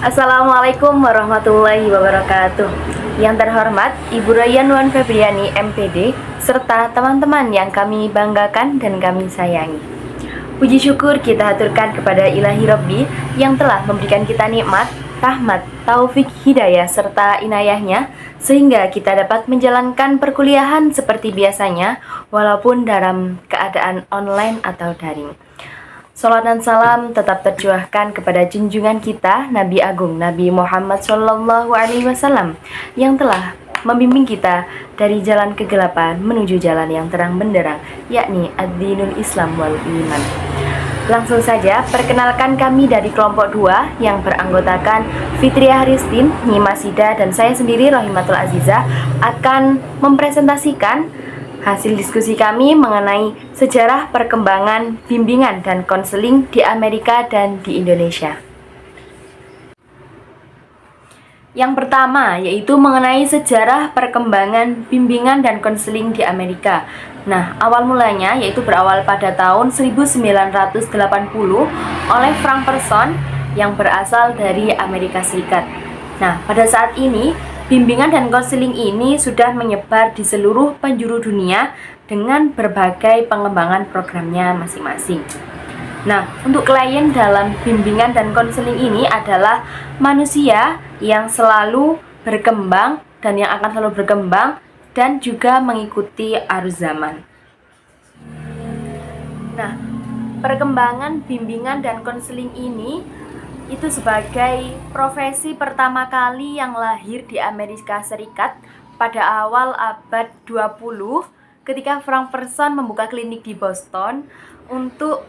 Assalamualaikum warahmatullahi wabarakatuh. Yang terhormat Ibu Raya Nuan Febriani MPD serta teman-teman yang kami banggakan dan kami sayangi. Puji syukur kita haturkan kepada Ilahi Rabbi yang telah memberikan kita nikmat, rahmat, taufik, hidayah serta inayahnya sehingga kita dapat menjalankan perkuliahan seperti biasanya walaupun dalam keadaan online atau daring. Salat dan salam tetap tercurahkan kepada junjungan kita Nabi Agung Nabi Muhammad SAW yang telah membimbing kita dari jalan kegelapan menuju jalan yang terang benderang, yakni ad-dinul Islam wal iman. Langsung saja perkenalkan kami dari kelompok 2 yang beranggotakan Fitriah Ristin, Nyimasida, dan saya sendiri Rohimatul Azizah akan mempresentasikan hasil diskusi kami mengenai sejarah perkembangan bimbingan dan konseling di Amerika dan di Indonesia. Yang pertama yaitu mengenai sejarah perkembangan bimbingan dan konseling di Amerika. Nah, awal mulanya yaitu berawal pada tahun 1980 oleh Frank Person yang berasal dari Amerika Serikat. Nah, pada saat ini bimbingan dan konseling ini sudah menyebar di seluruh penjuru dunia dengan berbagai pengembangan programnya masing-masing. Nah, untuk klien dalam bimbingan dan konseling ini adalah manusia yang selalu berkembang dan yang akan selalu berkembang dan juga mengikuti arus zaman. Nah, perkembangan bimbingan dan konseling ini itu sebagai profesi pertama kali yang lahir di Amerika Serikat pada awal abad 20 ketika Frank Person membuka klinik di Boston untuk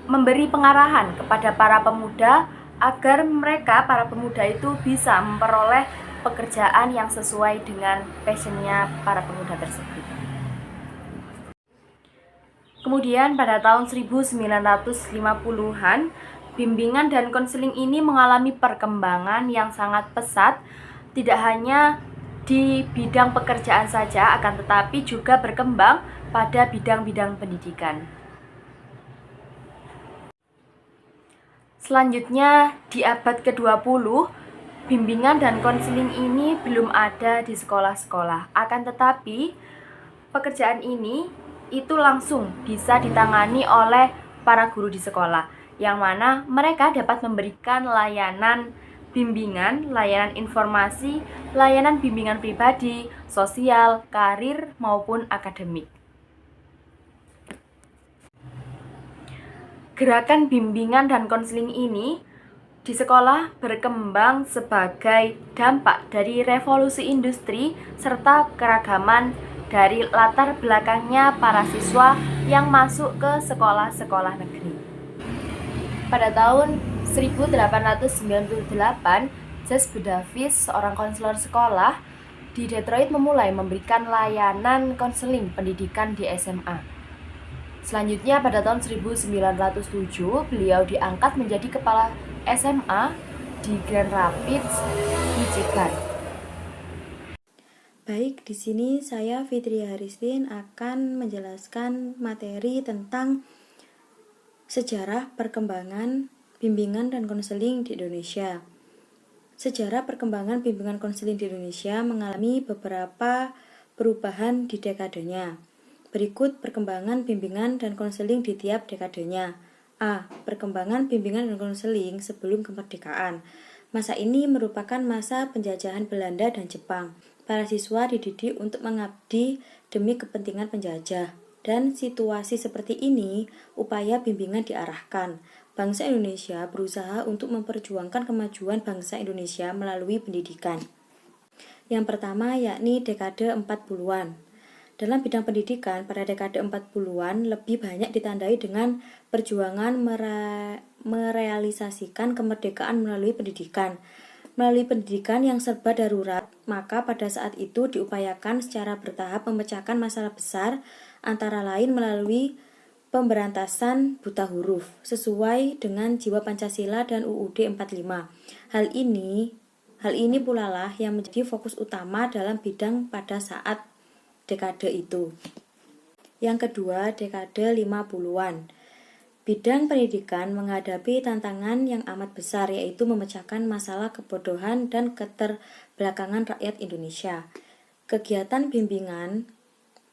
memberi pengarahan kepada para pemuda agar mereka, para pemuda itu bisa memperoleh pekerjaan yang sesuai dengan passionnya para pemuda tersebut. Kemudian pada tahun 1950-an bimbingan dan konseling ini mengalami perkembangan yang sangat pesat, tidak hanya di bidang pekerjaan saja, akan tetapi juga berkembang pada bidang-bidang pendidikan. Selanjutnya, di abad ke-20, bimbingan dan konseling ini belum ada di sekolah-sekolah. Akan tetapi, pekerjaan ini itu langsung bisa ditangani oleh para guru di sekolah, yang mana mereka dapat memberikan layanan bimbingan, layanan informasi, layanan bimbingan pribadi, sosial, karir, maupun akademik. Gerakan bimbingan dan konseling ini di sekolah berkembang sebagai dampak dari revolusi industri serta keragaman dari latar belakangnya para siswa yang masuk ke sekolah-sekolah negeri. Pada tahun 1898, Jas Budavis, seorang konselor sekolah di Detroit, memulai memberikan layanan konseling pendidikan di SMA. Selanjutnya pada tahun 1907, beliau diangkat menjadi kepala SMA di Grand Rapids, Michigan. Baik, di sini saya Fitriah Ristin akan menjelaskan materi tentang sejarah perkembangan bimbingan dan konseling di Indonesia. Sejarah perkembangan bimbingan konseling di Indonesia mengalami beberapa perubahan di dekadenya. Berikut perkembangan bimbingan dan konseling di tiap dekadenya. A. Perkembangan bimbingan dan konseling sebelum kemerdekaan. Masa ini merupakan masa penjajahan Belanda dan Jepang. Para siswa dididik untuk mengabdi demi kepentingan penjajah. Dan situasi seperti ini, upaya bimbingan diarahkan. Bangsa Indonesia berusaha untuk memperjuangkan kemajuan bangsa Indonesia melalui pendidikan. Yang pertama yakni dekade 40-an. Dalam bidang pendidikan, pada dekade 40-an lebih banyak ditandai dengan perjuangan merealisasikan kemerdekaan melalui pendidikan. Melalui pendidikan yang serba darurat, maka pada saat itu diupayakan secara bertahap memecahkan masalah besar, antara lain melalui pemberantasan buta huruf sesuai dengan jiwa Pancasila dan UUD 45. Hal ini pula lah yang menjadi fokus utama dalam bidang pada saat dekade itu. Yang kedua, dekade 50-an. Bidang pendidikan menghadapi tantangan yang amat besar, yaitu memecahkan masalah kebodohan dan keterbelakangan rakyat Indonesia. Kegiatan bimbingan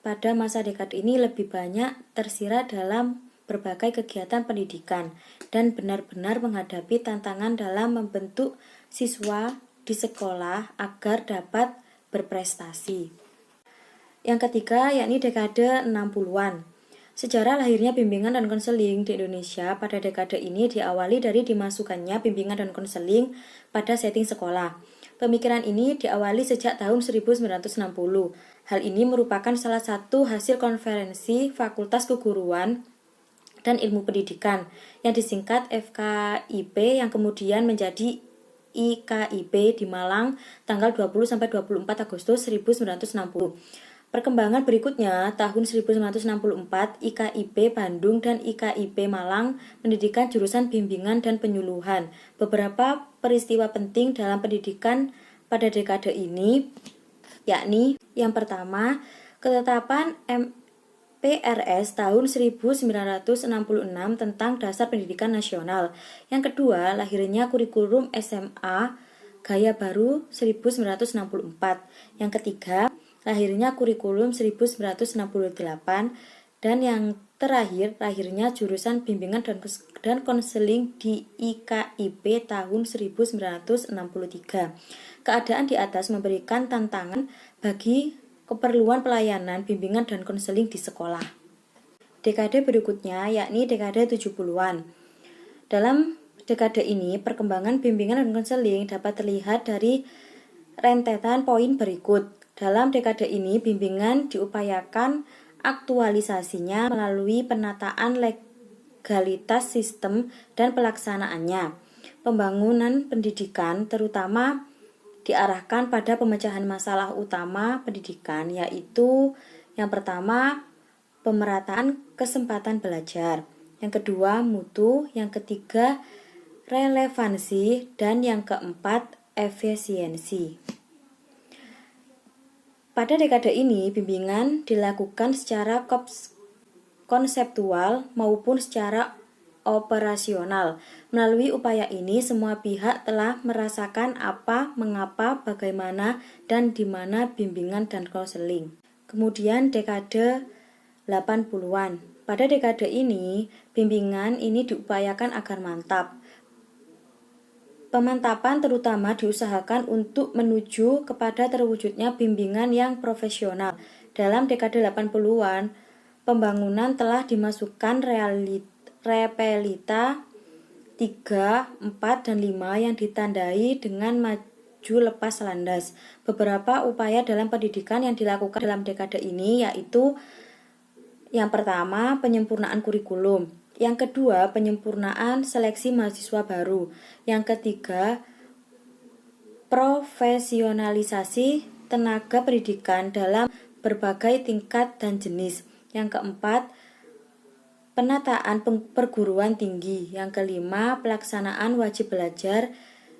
pada masa dekade ini lebih banyak tersirat dalam berbagai kegiatan pendidikan dan benar-benar menghadapi tantangan dalam membentuk siswa di sekolah agar dapat berprestasi. Yang ketiga yakni dekade 60-an. Sejarah lahirnya bimbingan dan konseling di Indonesia pada dekade ini diawali dari dimasukkannya bimbingan dan konseling pada setting sekolah. Pemikiran ini diawali sejak tahun 1960. Hal ini merupakan salah satu hasil konferensi Fakultas Keguruan dan Ilmu Pendidikan yang disingkat FKIP yang kemudian menjadi IKIP di Malang tanggal 20-24 Agustus 1960. Perkembangan berikutnya, tahun 1964, IKIP Bandung dan IKIP Malang mendirikan jurusan bimbingan dan penyuluhan. Beberapa peristiwa penting dalam pendidikan pada dekade ini, yakni yang pertama, ketetapan PRS tahun 1966 tentang Dasar Pendidikan Nasional. Yang kedua, lahirnya kurikulum SMA Gaya Baru 1964. Yang ketiga, lahirnya kurikulum 1968. Dan yang terakhir, lahirnya jurusan bimbingan dan konseling di IKIP tahun 1963. Keadaan di atas memberikan tantangan bagi keperluan pelayanan bimbingan dan konseling di sekolah. Dekade berikutnya yakni dekade 70-an. Dalam dekade ini, perkembangan bimbingan dan konseling dapat terlihat dari rentetan poin berikut. Dalam dekade ini, bimbingan diupayakan aktualisasinya melalui penataan legalitas sistem dan pelaksanaannya. Pembangunan pendidikan terutama diarahkan pada pemecahan masalah utama pendidikan, yaitu yang pertama, pemerataan kesempatan belajar, yang kedua, mutu, yang ketiga, relevansi, dan yang keempat, efisiensi. Pada dekade ini, bimbingan dilakukan secara konseptual maupun secara operasional. Melalui upaya ini, semua pihak telah merasakan apa, mengapa, bagaimana, dan di mana bimbingan dan konseling. Kemudian dekade 80-an. Pada dekade ini, bimbingan ini diupayakan agar mantap. Pemantapan terutama diusahakan untuk menuju kepada terwujudnya bimbingan yang profesional. Dalam dekade 80-an, pembangunan telah dimasukkan repelita 3, 4, dan 5 yang ditandai dengan maju lepas landas. Beberapa upaya dalam pendidikan yang dilakukan dalam dekade ini yaitu yang pertama, penyempurnaan kurikulum. Yang kedua, penyempurnaan seleksi mahasiswa baru. Yang ketiga, profesionalisasi tenaga pendidikan dalam berbagai tingkat dan jenis. Yang keempat, penataan perguruan tinggi. Yang kelima, pelaksanaan wajib belajar.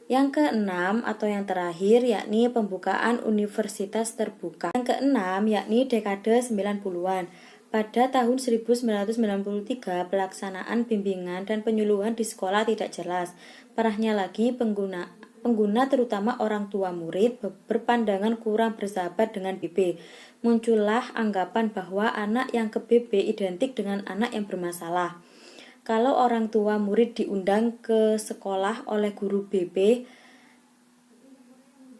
Yang keenam atau yang terakhir yakni pembukaan universitas terbuka. Yang keenam yakni dekade 90-an. Pada tahun 1993, pelaksanaan bimbingan dan penyuluhan di sekolah tidak jelas. Parahnya lagi, pengguna terutama orang tua murid berpandangan kurang bersahabat dengan BB. Muncullah anggapan bahwa anak yang ke BB identik dengan anak yang bermasalah. Kalau orang tua murid diundang ke sekolah oleh guru BB,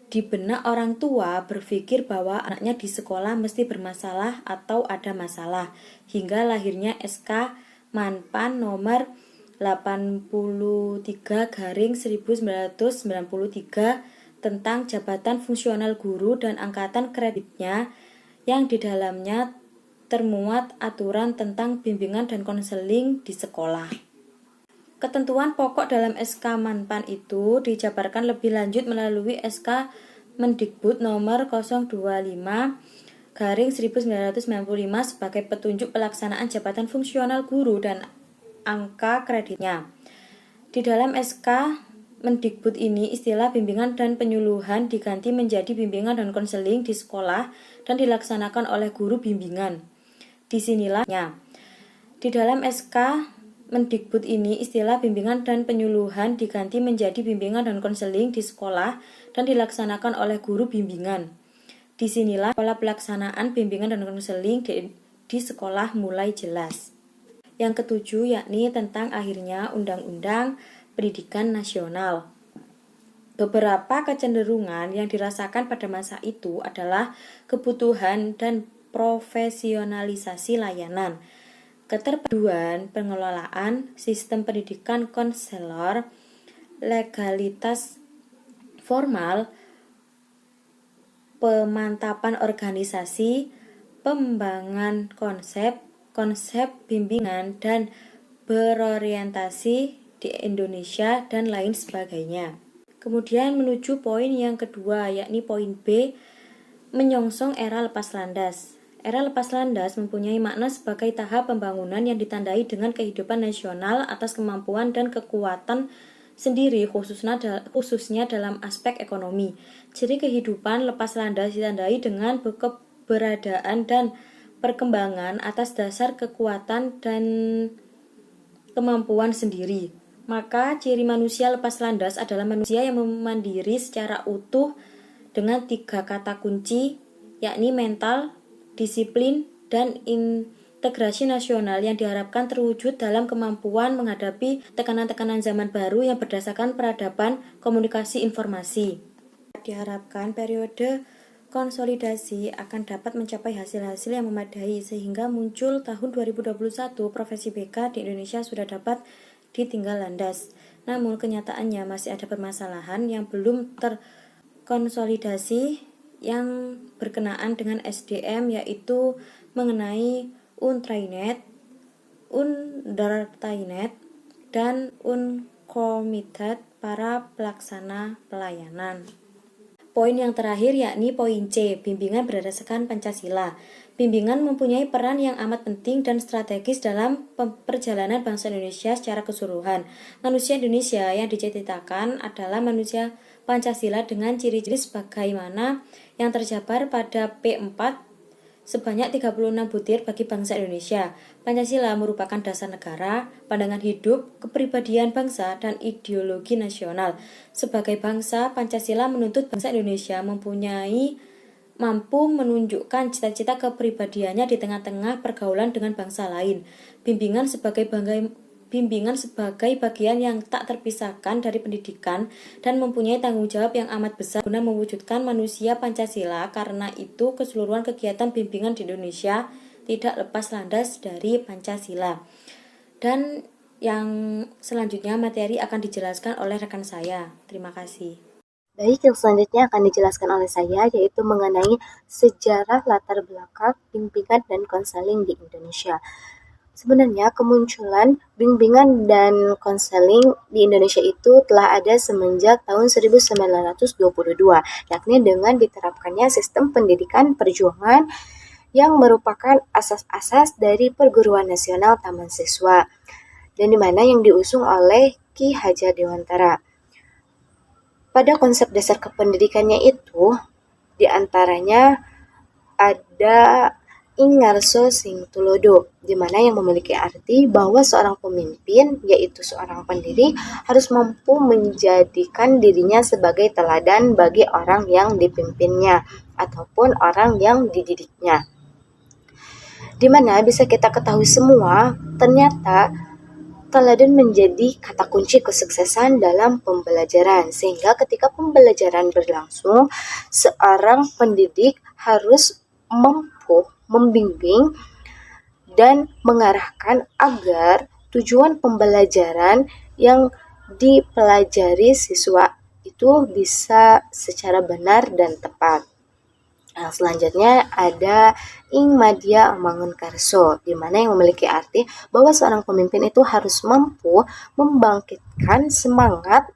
di benak orang tua berpikir bahwa anaknya di sekolah mesti bermasalah atau ada masalah, hingga lahirnya SK Manpan nomor 83/1993 tentang jabatan fungsional guru dan angkatan kreditnya, yang di dalamnya termuat aturan tentang bimbingan dan konseling di sekolah. Ketentuan pokok dalam SK Manpan itu dijabarkan lebih lanjut melalui SK Mendikbud nomor 025/1995 sebagai petunjuk pelaksanaan jabatan fungsional guru dan angka kreditnya. Di dalam SK Mendikbud ini, istilah bimbingan dan penyuluhan diganti menjadi bimbingan dan konseling di sekolah dan dilaksanakan oleh guru bimbingan. Disinilahnya. Di dalam SK Mendikbud ini istilah bimbingan dan penyuluhan diganti menjadi bimbingan dan konseling di sekolah dan dilaksanakan oleh guru bimbingan. Disinilah pola pelaksanaan bimbingan dan konseling di sekolah mulai jelas. Yang ketujuh yakni tentang akhirnya Undang-Undang Pendidikan Nasional. Beberapa kecenderungan yang dirasakan pada masa itu adalah kebutuhan dan profesionalisasi layanan, keterpaduan pengelolaan sistem pendidikan konselor, legalitas formal, pemantapan organisasi, pengembangan konsep bimbingan dan berorientasi di Indonesia dan lain sebagainya. Kemudian menuju poin yang kedua, yakni poin B, menyongsong era lepas landas. Era lepas landas mempunyai makna sebagai tahap pembangunan yang ditandai dengan kehidupan nasional atas kemampuan dan kekuatan sendiri, khususnya dalam aspek ekonomi. Ciri kehidupan lepas landas ditandai dengan keberadaan dan perkembangan atas dasar kekuatan dan kemampuan sendiri. Maka ciri manusia lepas landas adalah manusia yang mandiri secara utuh dengan 3 kata kunci, yakni mental, disiplin, dan integrasi nasional yang diharapkan terwujud dalam kemampuan menghadapi tekanan-tekanan zaman baru yang berdasarkan peradaban komunikasi informasi. Diharapkan periode konsolidasi akan dapat mencapai hasil-hasil yang memadai sehingga muncul tahun 2021 profesi BK di Indonesia sudah dapat ditinggal landas. Namun kenyataannya masih ada permasalahan yang belum terkonsolidasi yang berkenaan dengan SDM, yaitu mengenai Untrainet, Undertrainet, dan Uncommitted para pelaksana pelayanan. Poin yang terakhir yakni poin C, bimbingan berdasarkan Pancasila. Bimbingan mempunyai peran yang amat penting dan strategis dalam perjalanan bangsa Indonesia secara keseluruhan. Manusia Indonesia yang diciptakan adalah manusia Pancasila dengan ciri-ciri sebagaimana yang terjabar pada P4 sebanyak 36 butir bagi bangsa Indonesia. Pancasila merupakan dasar negara, pandangan hidup, kepribadian bangsa, dan ideologi nasional. Sebagai bangsa, Pancasila menuntut bangsa Indonesia mampu menunjukkan cita-cita kepribadiannya di tengah-tengah pergaulan dengan bangsa lain. Bimbingan sebagai bagian yang tak terpisahkan dari pendidikan dan mempunyai tanggung jawab yang amat besar guna mewujudkan manusia Pancasila. Karena itu keseluruhan kegiatan bimbingan di Indonesia tidak lepas landas dari Pancasila. Dan yang selanjutnya materi akan dijelaskan oleh rekan saya. Terima kasih. Baik, yang selanjutnya akan dijelaskan oleh saya yaitu mengenai sejarah latar belakang bimbingan dan konseling di Indonesia. Sebenarnya kemunculan bimbingan dan konseling di Indonesia itu telah ada semenjak tahun 1922, yakni dengan diterapkannya sistem pendidikan perjuangan yang merupakan asas-asas dari perguruan nasional taman siswa, dan di mana yang diusung oleh Ki Hajar Dewantara. Pada konsep dasar kependidikannya itu, diantaranya ada Ingarso Sing Tulodo, di mana yang memiliki arti bahwa seorang pemimpin, yaitu seorang pendiri, harus mampu menjadikan dirinya sebagai teladan bagi orang yang dipimpinnya ataupun orang yang dididiknya. Di mana bisa kita ketahui semua, ternyata teladan menjadi kata kunci kesuksesan dalam pembelajaran, sehingga ketika pembelajaran berlangsung, seorang pendidik harus mampu membimbing dan mengarahkan agar tujuan pembelajaran yang dipelajari siswa itu bisa secara benar dan tepat. Nah, selanjutnya ada Ing Madya Mangunkarso, di mana yang memiliki arti bahwa seorang pemimpin itu harus mampu membangkitkan semangat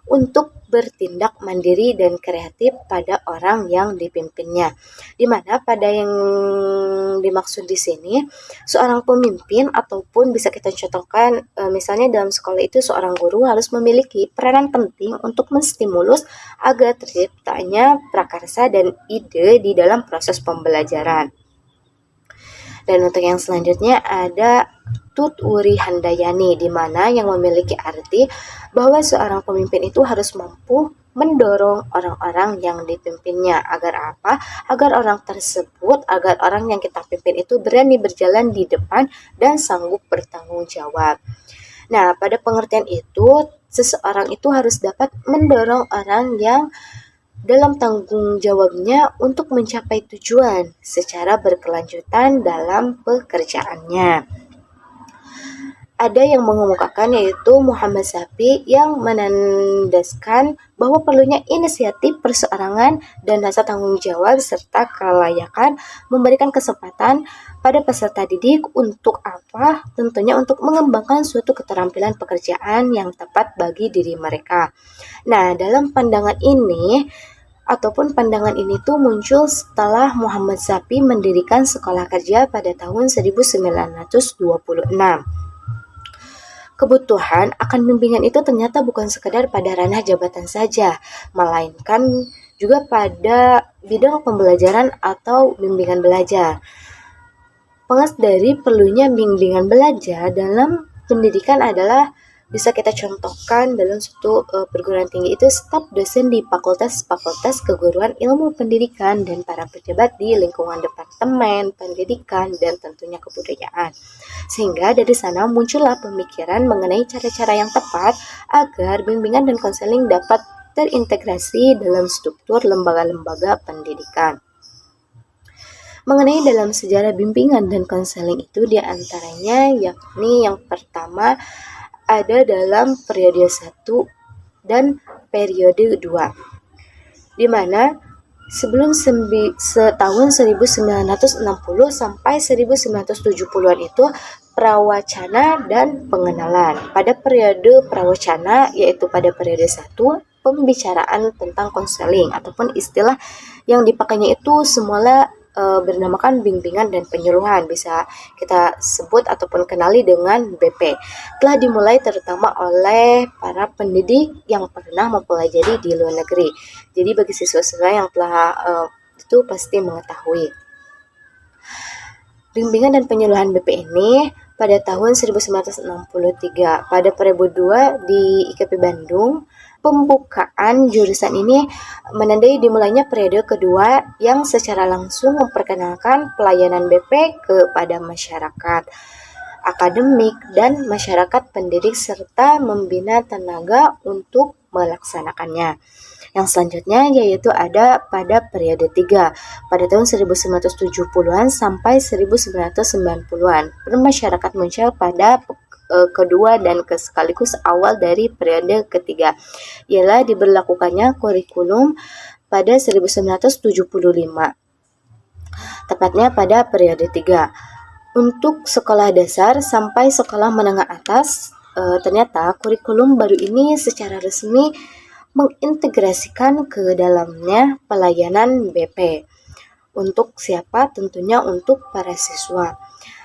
untuk bertindak mandiri dan kreatif pada orang yang dipimpinnya. Di mana pada yang dimaksud di sini, seorang pemimpin ataupun bisa kita contohkan misalnya dalam sekolah itu seorang guru harus memiliki peranan penting untuk menstimulus agar terciptanya prakarsa dan ide di dalam proses pembelajaran. Dan untuk yang selanjutnya ada Tutwuri Handayani, di mana yang memiliki arti bahwa seorang pemimpin itu harus mampu mendorong orang-orang yang dipimpinnya. Agar apa? Agar orang yang kita pimpin itu berani berjalan di depan dan sanggup bertanggung jawab. Nah, pada pengertian itu, seseorang itu harus dapat mendorong orang yang dalam tanggung jawabnya untuk mencapai tujuan secara berkelanjutan dalam pekerjaannya. Ada yang mengemukakan yaitu Muhammad Syafi'i yang menandaskan bahwa perlunya inisiatif perseorangan dan rasa tanggung jawab serta kelayakan memberikan kesempatan pada peserta didik untuk apa? Tentunya untuk mengembangkan suatu keterampilan pekerjaan yang tepat bagi diri mereka. Nah, dalam pandangan ini tuh muncul setelah Muhammad Syafi'i mendirikan sekolah kerja pada tahun 1926. Kebutuhan akan bimbingan itu ternyata bukan sekedar pada ranah jabatan saja, melainkan juga pada bidang pembelajaran atau bimbingan belajar. Pengas dari perlunya bimbingan belajar dalam pendidikan adalah bisa kita contohkan dalam suatu perguruan tinggi itu staf dosen di fakultas keguruan ilmu pendidikan dan para pejabat di lingkungan departemen pendidikan dan tentunya kebudayaan. Sehingga dari sana muncullah pemikiran mengenai cara-cara yang tepat agar bimbingan dan konseling dapat terintegrasi dalam struktur lembaga-lembaga pendidikan. Mengenai dalam sejarah bimbingan dan konseling itu diantaranya yakni yang pertama ada dalam periode 1 dan periode 2, di mana sebelum tahun 1960 sampai 1970-an itu prawacana dan pengenalan. Pada periode prawacana, yaitu pada periode 1, pembicaraan tentang konseling ataupun istilah yang dipakainya itu semula bernamakan bimbingan dan penyuluhan, bisa kita sebut ataupun kenali dengan BP. Telah dimulai terutama oleh para pendidik yang pernah mempelajari di luar negeri. Jadi bagi siswa-siswa yang telah itu pasti mengetahui. Bimbingan dan penyuluhan BP ini pada tahun 1963 pada periode 2 di IKP Bandung. Pembukaan jurusan ini menandai dimulainya periode kedua yang secara langsung memperkenalkan pelayanan BP kepada masyarakat akademik dan masyarakat pendidik serta membina tenaga untuk melaksanakannya. Yang selanjutnya yaitu ada pada periode 3 pada tahun 1970-an sampai 1990-an. Bermasyarakat muncul pada kedua dan sekaligus awal dari periode ketiga, ialah diberlakukannya kurikulum pada 1975, tepatnya pada periode 3. Untuk sekolah dasar sampai sekolah menengah atas, ternyata kurikulum baru ini secara resmi mengintegrasikan ke dalamnya pelayanan BP. Untuk siapa? Tentunya untuk para siswa.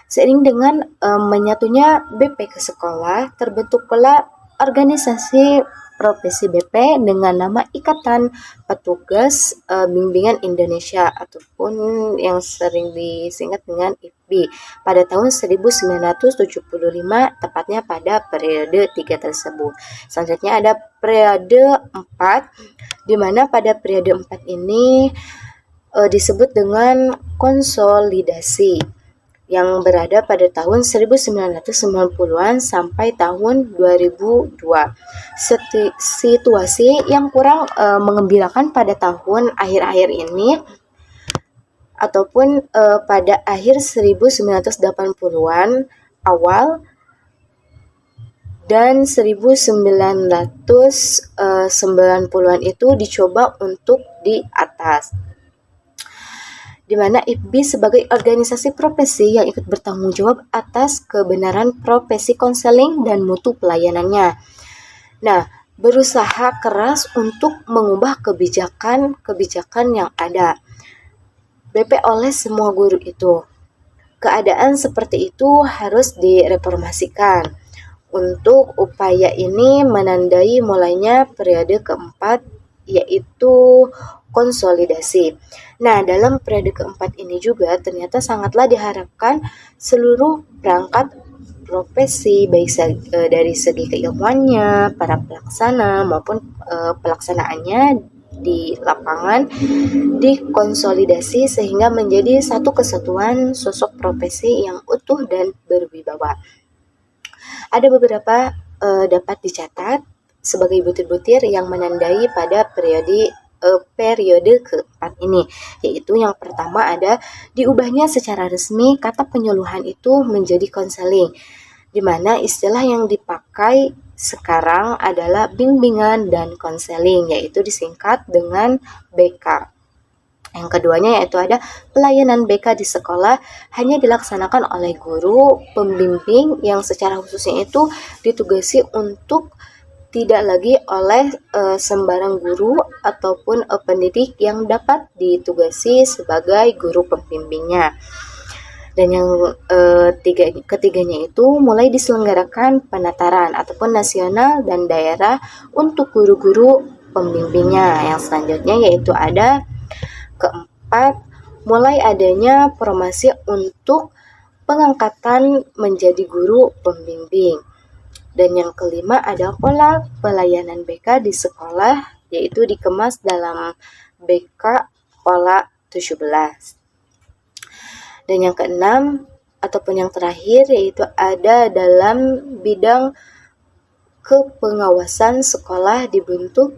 Seiring dengan menyatunya BP ke sekolah, terbentuk pula organisasi profesi BP dengan nama Ikatan Petugas Bimbingan Indonesia ataupun yang sering disingkat dengan IPBI pada tahun 1975, tepatnya pada periode 3 tersebut. Selanjutnya ada periode 4, di mana pada periode 4 ini disebut dengan konsolidasi, yang berada pada tahun 1990-an sampai tahun 2002. Situasi yang kurang mengembirakan pada tahun akhir-akhir ini ataupun pada akhir 1980-an awal dan 1990-an itu dicoba untuk di atas, di mana IPBI sebagai organisasi profesi yang ikut bertanggung jawab atas kebenaran profesi konseling dan mutu pelayanannya. Nah, berusaha keras untuk mengubah kebijakan yang ada BP oleh semua guru itu. Keadaan seperti itu harus direformasikan. Untuk upaya ini menandai mulainya periode keempat, yaitu konsolidasi. Nah, dalam periode keempat ini juga ternyata sangatlah diharapkan seluruh perangkat profesi, baik dari segi keilmuannya, para pelaksana maupun pelaksanaannya di lapangan dikonsolidasi sehingga menjadi satu kesatuan sosok profesi yang utuh dan berwibawa. Ada beberapa dapat dicatat sebagai butir-butir yang menandai pada periode keempat ini, yaitu yang pertama ada diubahnya secara resmi kata penyuluhan itu menjadi konseling, di mana istilah yang dipakai sekarang adalah bimbingan dan konseling, yaitu disingkat dengan BK. Yang keduanya yaitu ada pelayanan BK di sekolah hanya dilaksanakan oleh guru pembimbing yang secara khususnya itu ditugasi untuk tidak lagi oleh sembarang guru ataupun pendidik yang dapat ditugasi sebagai guru pembimbingnya. Dan yang ketiganya itu mulai diselenggarakan penataran ataupun nasional dan daerah untuk guru-guru pembimbingnya. Yang selanjutnya yaitu ada keempat, mulai adanya promosi untuk pengangkatan menjadi guru pembimbing. Dan yang kelima ada pola pelayanan BK di sekolah, yaitu dikemas dalam BK Pola 17. Dan yang keenam ataupun yang terakhir yaitu ada dalam bidang kepengawasan sekolah dibentuk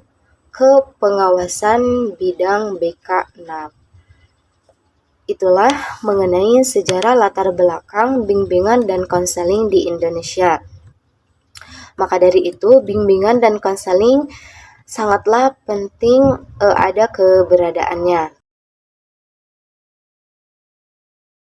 kepengawasan bidang BK 6. Itulah mengenai sejarah latar belakang bimbingan dan konseling di Indonesia. Maka dari itu, bimbingan dan konseling sangatlah penting ada keberadaannya.